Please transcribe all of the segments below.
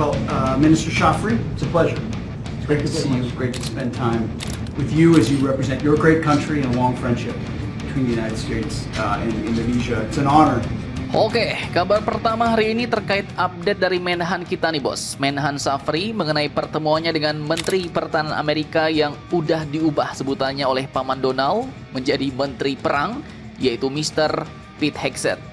Well, Minister Shafri, it's a pleasure. It's great to see you. It's great to spend time with you as you represent your great country and a long friendship between the United States and Indonesia. It's an honor. Oke, kabar pertama hari ini terkait update dari Menhan kita nih bos. Menhan Shafri mengenai pertemuannya dengan Menteri Pertahanan Amerika yang udah diubah sebutannya oleh Paman Donald menjadi Menteri Perang, yaitu Mr. Pete Hegseth.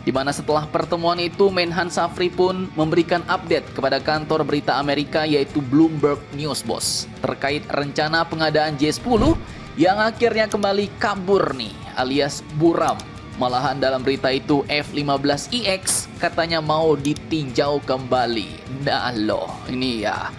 Di mana setelah pertemuan itu Menhan Shafri pun memberikan update kepada kantor berita Amerika yaitu Bloomberg News bos, terkait rencana pengadaan J-10 yang akhirnya kembali kabur nih alias buram. Malahan dalam berita itu F-15EX katanya mau ditinjau kembali. Nah loh, ini ya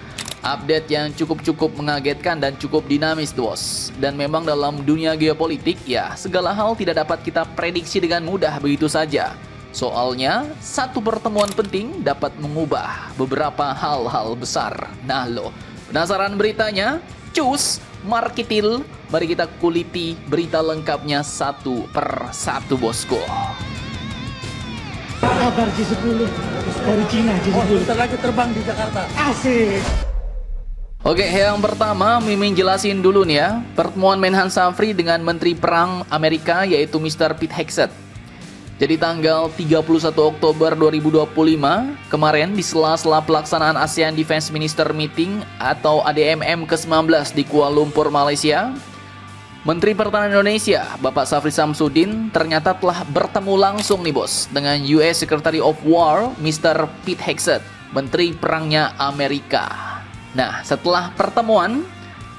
update yang cukup mengagetkan dan cukup dinamis bos. Dan memang dalam dunia geopolitik ya segala hal tidak dapat kita prediksi dengan mudah begitu saja. Soalnya, satu pertemuan penting dapat mengubah beberapa hal-hal besar. Nah loh, penasaran beritanya? Cus, markitil, mari kita kuliti berita lengkapnya satu per satu bosku. Kabar J10 dari Cina, J10. Bentar lagi terbang di Jakarta. Asik. Oke, yang pertama Mimin jelasin dulu nih ya. Pertemuan Menhan Shafri dengan Menteri Perang Amerika yaitu Mr. Pete Hegseth. Jadi tanggal 31 Oktober 2025 kemarin di sela-sela pelaksanaan ASEAN Defense Minister Meeting atau ADMM ke-19 di Kuala Lumpur, Malaysia, Menteri Pertahanan Indonesia Bapak Shafri Shamsuddin ternyata telah bertemu langsung nih bos dengan US Secretary of War Mr. Pete Hegseth, Menteri Perangnya Amerika. Nah, setelah pertemuan,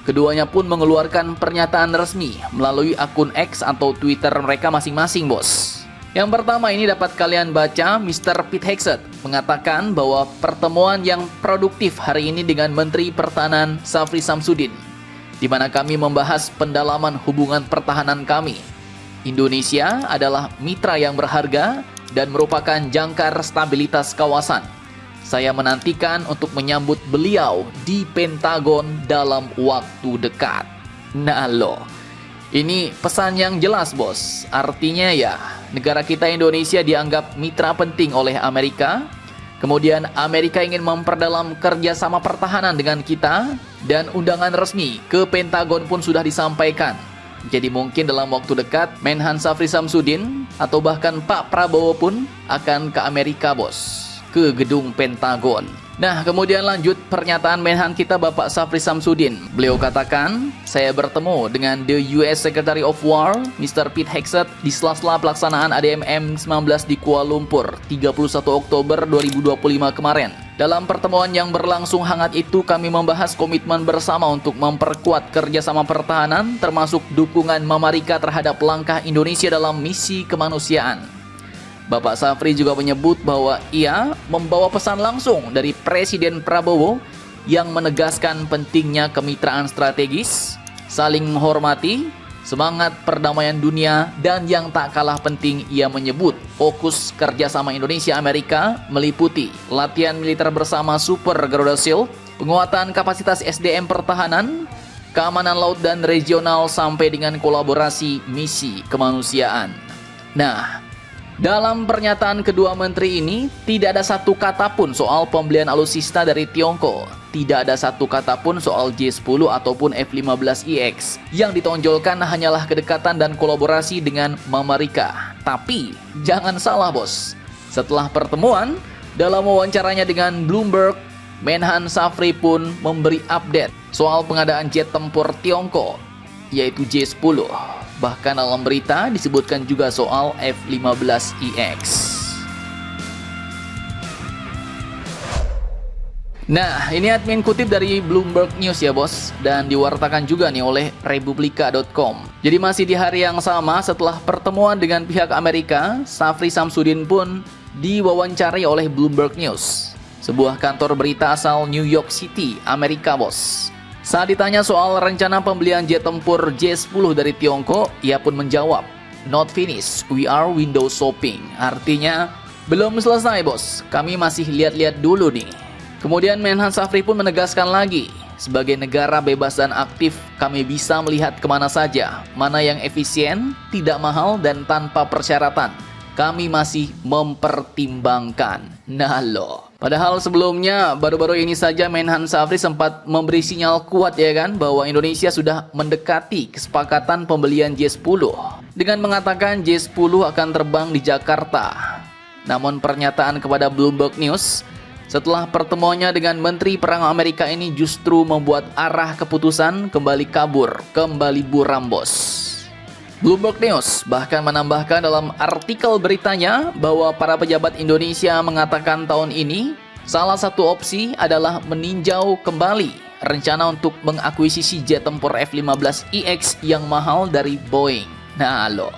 keduanya pun mengeluarkan pernyataan resmi melalui akun X atau Twitter mereka masing-masing bos. Yang pertama ini dapat kalian baca, Mr. Pete Hegseth mengatakan bahwa pertemuan yang produktif hari ini dengan Menteri Pertahanan Shafri Shamsuddin, di mana kami membahas pendalaman hubungan pertahanan kami. Indonesia adalah mitra yang berharga dan merupakan jangkar stabilitas kawasan. Saya menantikan untuk menyambut beliau di Pentagon dalam waktu dekat. Nah loh, ini pesan yang jelas bos. Artinya ya, negara kita Indonesia dianggap mitra penting oleh Amerika. Kemudian Amerika ingin memperdalam kerjasama pertahanan dengan kita. Dan undangan resmi ke Pentagon pun sudah disampaikan. Jadi mungkin dalam waktu dekat Menhan Shafri Shamsuddin atau bahkan Pak Prabowo pun akan ke Amerika bos, ke gedung Pentagon. Nah, kemudian lanjut pernyataan Menhan kita Bapak Shafri Shamsuddin. Beliau katakan, saya bertemu dengan the US Secretary of War, Mr. Pete Hegseth, di sela-sela pelaksanaan ADMM 19 di Kuala Lumpur, 31 Oktober 2025 kemarin. Dalam pertemuan yang berlangsung hangat itu, kami membahas komitmen bersama untuk memperkuat kerjasama pertahanan, termasuk dukungan Amerika terhadap langkah Indonesia dalam misi kemanusiaan. Bapak Shafri juga menyebut bahwa ia membawa pesan langsung dari Presiden Prabowo yang menegaskan pentingnya kemitraan strategis, saling menghormati, semangat perdamaian dunia, dan yang tak kalah penting ia menyebut fokus kerjasama Indonesia-Amerika meliputi latihan militer bersama Super Garuda Shield, penguatan kapasitas SDM pertahanan, keamanan laut dan regional sampai dengan kolaborasi misi kemanusiaan. Nah, dalam pernyataan kedua menteri ini, tidak ada satu kata pun soal pembelian alutsista dari Tiongkok. Tidak ada satu kata pun soal J-10 ataupun F-15EX. Yang ditonjolkan hanyalah kedekatan dan kolaborasi dengan Amerika. Tapi, jangan salah bos. Setelah pertemuan, dalam wawancaranya dengan Bloomberg, Menhan Shafri pun memberi update soal pengadaan jet tempur Tiongkok, yaitu J-10. Bahkan dalam berita disebutkan juga soal F-15EX. Nah, ini admin kutip dari Bloomberg News ya bos. Dan diwartakan juga nih oleh Republika.com. Jadi masih di hari yang sama setelah pertemuan dengan pihak Amerika, Shafri Shamsuddin pun diwawancarai oleh Bloomberg News, sebuah kantor berita asal New York City, Amerika bos. Saat ditanya soal rencana pembelian jet tempur J-10 dari Tiongkok, ia pun menjawab, "Not finished, we are window shopping." Artinya, belum selesai bos, kami masih lihat-lihat dulu nih. Kemudian Menhan Shafri pun menegaskan lagi, sebagai negara bebas dan aktif, kami bisa melihat kemana saja, mana yang efisien, tidak mahal, dan tanpa persyaratan. Kami masih mempertimbangkan. Nah loh, Padahal sebelumnya baru-baru ini saja Menhan Safri sempat memberi sinyal kuat ya kan bahwa Indonesia sudah mendekati kesepakatan pembelian J-10 dengan mengatakan J-10 akan terbang di Jakarta. Namun pernyataan kepada Bloomberg News setelah pertemuannya dengan Menteri Perang Amerika ini justru membuat arah keputusan kembali kabur, kembali buram bos. Bloomberg News bahkan menambahkan dalam artikel beritanya bahwa para pejabat Indonesia mengatakan tahun ini salah satu opsi adalah meninjau kembali rencana untuk mengakuisisi jet tempur F-15EX yang mahal dari Boeing. Nah loh,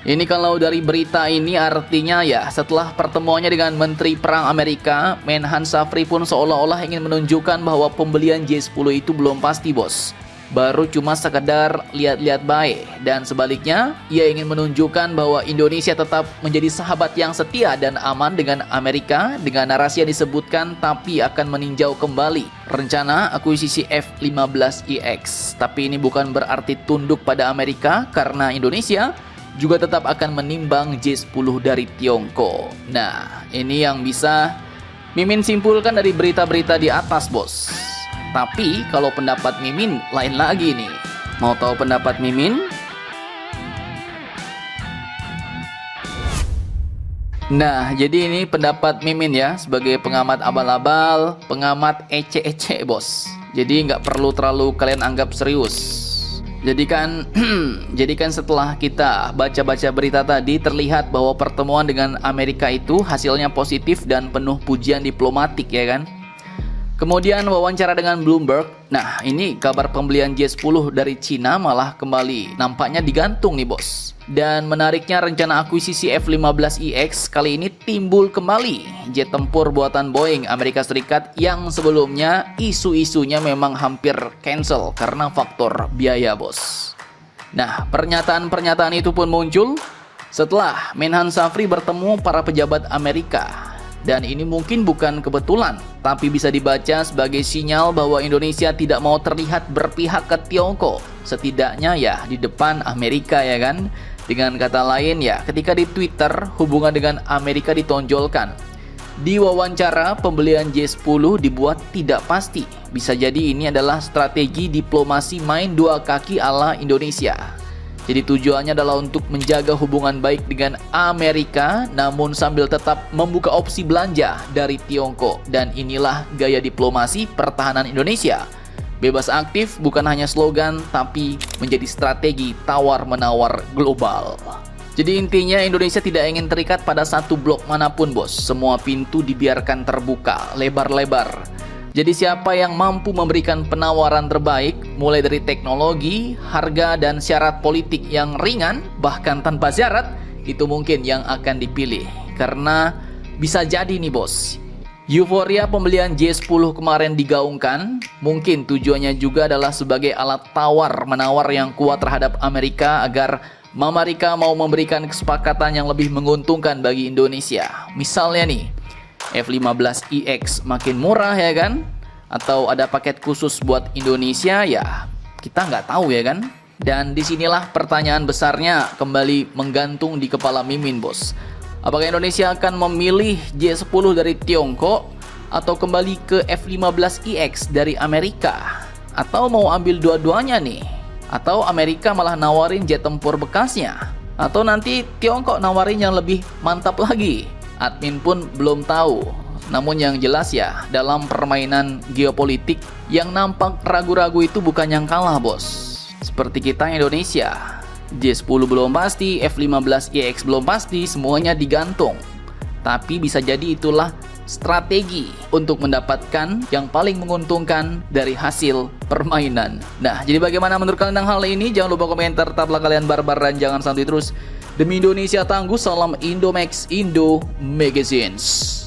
ini kalau dari berita ini artinya ya setelah pertemuannya dengan Menteri Perang Amerika, Menhan Safri pun seolah-olah ingin menunjukkan bahwa pembelian J-10 itu belum pasti bos. Baru cuma sekedar lihat-lihat baik, dan sebaliknya ia ingin menunjukkan bahwa Indonesia tetap menjadi sahabat yang setia dan aman dengan Amerika dengan narasi yang disebutkan tapi akan meninjau kembali rencana akuisisi F-15EX. Tapi ini bukan berarti tunduk pada Amerika karena Indonesia juga tetap akan menimbang J-10 dari Tiongkok. Nah, ini yang bisa Mimin simpulkan dari berita-berita di atas bos. Tapi kalau pendapat Mimin lain lagi nih. Mau tahu pendapat Mimin? Nah, jadi ini pendapat Mimin ya sebagai pengamat abal-abal, pengamat ece-ece bos. Jadi nggak perlu terlalu kalian anggap serius. Jadi kan setelah kita baca-baca berita tadi terlihat bahwa pertemuan dengan Amerika itu hasilnya positif dan penuh pujian diplomatik ya kan. Kemudian wawancara dengan Bloomberg. Nah, ini kabar pembelian J-10 dari Cina malah kembali nampaknya digantung nih bos. Dan menariknya rencana akuisisi F-15EX kali ini timbul kembali. Jet tempur buatan Boeing Amerika Serikat yang sebelumnya isu-isunya memang hampir cancel karena faktor biaya bos. Nah, pernyataan-pernyataan itu pun muncul setelah Menhan Safri bertemu para pejabat Amerika. Dan ini mungkin bukan kebetulan, tapi bisa dibaca sebagai sinyal bahwa Indonesia tidak mau terlihat berpihak ke Tiongkok. Setidaknya ya di depan Amerika ya kan. Dengan kata lain ya, ketika di Twitter hubungan dengan Amerika ditonjolkan. Di wawancara pembelian J-10 dibuat tidak pasti. Bisa jadi ini adalah strategi diplomasi main dua kaki ala Indonesia. Jadi tujuannya adalah untuk menjaga hubungan baik dengan Amerika, namun sambil tetap membuka opsi belanja dari Tiongkok. Dan inilah gaya diplomasi pertahanan Indonesia. Bebas aktif bukan hanya slogan, tapi menjadi strategi tawar-menawar global. Jadi intinya Indonesia tidak ingin terikat pada satu blok manapun bos. Semua pintu dibiarkan terbuka, lebar-lebar. Jadi siapa yang mampu memberikan penawaran terbaik, mulai dari teknologi, harga, dan syarat politik yang ringan, bahkan tanpa syarat, itu mungkin yang akan dipilih. Karena bisa jadi nih bos, euforia pembelian J-10 kemarin digaungkan, mungkin tujuannya juga adalah sebagai alat tawar-menawar yang kuat terhadap Amerika agar Amerika mau memberikan kesepakatan yang lebih menguntungkan bagi Indonesia. Misalnya nih, F-15EX makin murah ya kan? Atau ada paket khusus buat Indonesia ya kita nggak tahu ya kan? Dan disinilah pertanyaan besarnya kembali menggantung di kepala Mimin bos. Apakah Indonesia akan memilih J-10 dari Tiongkok atau kembali ke F-15EX dari Amerika? Atau mau ambil dua-duanya nih? Atau Amerika malah nawarin jet tempur bekasnya? Atau nanti Tiongkok nawarin yang lebih mantap lagi? Admin pun belum tahu. Namun yang jelas ya, dalam permainan geopolitik yang nampak ragu-ragu itu bukan yang kalah bos. Seperti kita Indonesia, J-10 belum pasti, F-15EX belum pasti, semuanya digantung. Tapi bisa jadi itulah strategi untuk mendapatkan yang paling menguntungkan dari hasil permainan. Nah, jadi bagaimana menurut kalian tentang hal ini? Jangan lupa komentar, tetaplah kalian barbar dan jangan santai terus. Demi Indonesia tangguh, salam Indomax Indo Magazines.